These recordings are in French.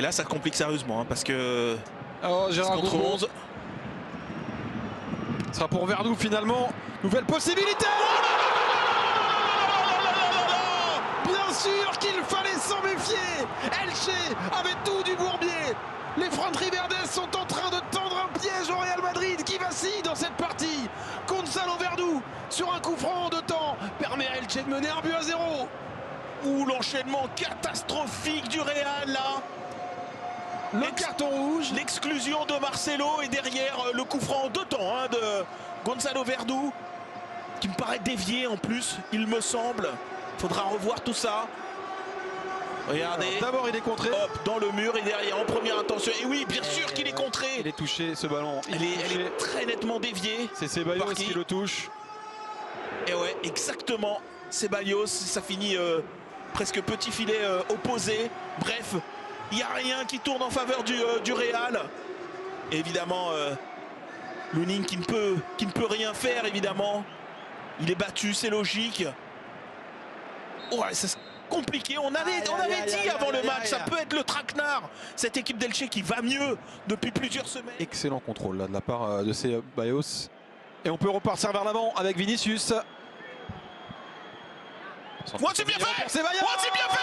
Et là, ça complique sérieusement hein, parce que. Oh, Gérard contre Gourmand. 11. Ce sera pour Verdou finalement. Nouvelle possibilité. Bien sûr qu'il fallait s'en méfier. Elche avait tout du Bourbier. Les Francs-Riverdais sont en train de tendre un piège au Real Madrid qui vacille dans cette partie. Gonzalo Verdou sur un coup franc de temps permet à Elche de mener 1-0. Ouh, l'enchaînement catastrophique du Real là. Le carton rouge. L'exclusion de Marcelo et derrière le coup franc en 2 temps hein, de Gonzalo Verdou qui me paraît dévié en plus, il me semble. Faudra revoir tout ça. Regardez. D'abord il est contré. Hop, dans le mur et derrière en première intention. Et oui, bien sûr qu'il est contré. Il est touché ce ballon. Elle est très nettement déviée. C'est Ceballos qui le touche. Et ouais, exactement. Ceballos, ça finit presque petit filet opposé. Bref, il n'y a rien qui tourne en faveur du Real. Et évidemment, Lunin qui ne peut rien faire, évidemment. Il est battu, c'est logique. Ouais, c'est compliqué. On avait dit avant le match, ça peut être le traquenard. Cette équipe d'Elche qui va mieux depuis plusieurs semaines. Excellent contrôle là, de la part de Ceballos. Et on peut repartir vers l'avant avec Vinicius. Ouais, c'est bien fait! C'est bien fait!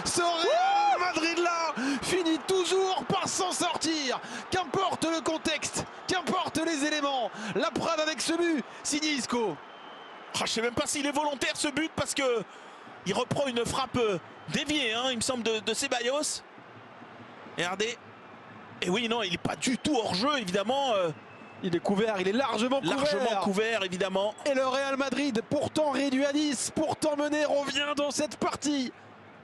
Ce Real Madrid là finit toujours par s'en sortir. Qu'importe le contexte, qu'importe les éléments. La preuve avec ce but, signé Isco. Oh, je ne sais même pas s'il est volontaire ce but parce que il reprend une frappe déviée, hein, il me semble, de Ceballos. Regardez. Et oui, non, il n'est pas du tout hors jeu, évidemment. Il est couvert, il est largement couvert, évidemment. Et le Real Madrid, pourtant réduit à 10, pourtant mené, revient dans cette partie.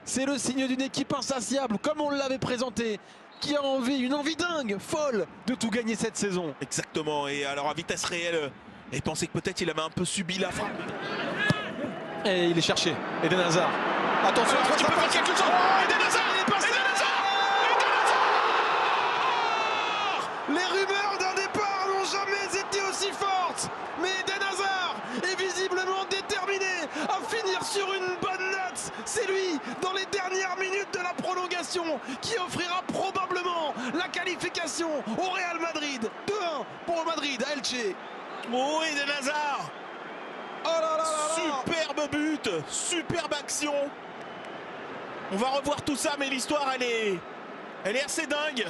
C'est le signe d'une équipe insatiable, comme on l'avait présenté, qui a une envie dingue, folle, de tout gagner cette saison. Exactement, et alors à vitesse réelle, et pensait que peut-être il avait un peu subi la frappe. Et il est cherché, Eden Hazard. Attention, tu peux faire quelque chose. Eden Hazard, il est passé. Eden Hazard. Les rumeurs d'un départ n'ont jamais été aussi fortes. Mais Eden Hazard est visiblement déterminé à finir sur une bonne note. C'est lui, dans les dernières minutes de la prolongation, qui offrira probablement la qualification au Real Madrid. 2-1 pour le Madrid à Elche. Oh, Eden Hazard. Oh là là là là. Superbe but, superbe action. On va revoir tout ça, mais l'histoire, elle est assez dingue.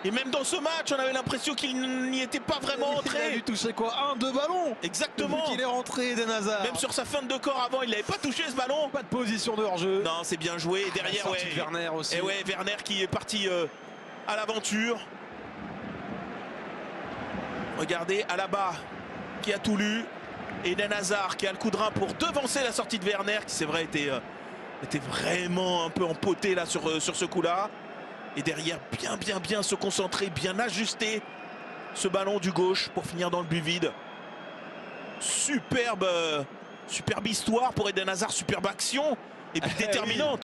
Et même dans ce match, on avait l'impression qu'il n'y était pas vraiment entré. Il a dû toucher quoi? 1-2 ballons. Exactement. Depuis qu'il est rentré, Eden Hazard. Même sur sa fin de corps avant, il n'avait pas touché ce ballon. Pas de position de hors-jeu. Non, c'est bien joué. Et derrière, de Werner aussi. Et ouais, Werner qui est parti à l'aventure. Regardez, Alaba qui a tout lu. Eden Hazard qui a le coup de rein pour devancer la sortie de Werner, qui c'est vrai était vraiment un peu empoté là sur ce coup-là. Et derrière, bien se concentrer, bien ajuster ce ballon du gauche pour finir dans le but vide. Superbe histoire pour Eden Hazard, superbe action et puis déterminante.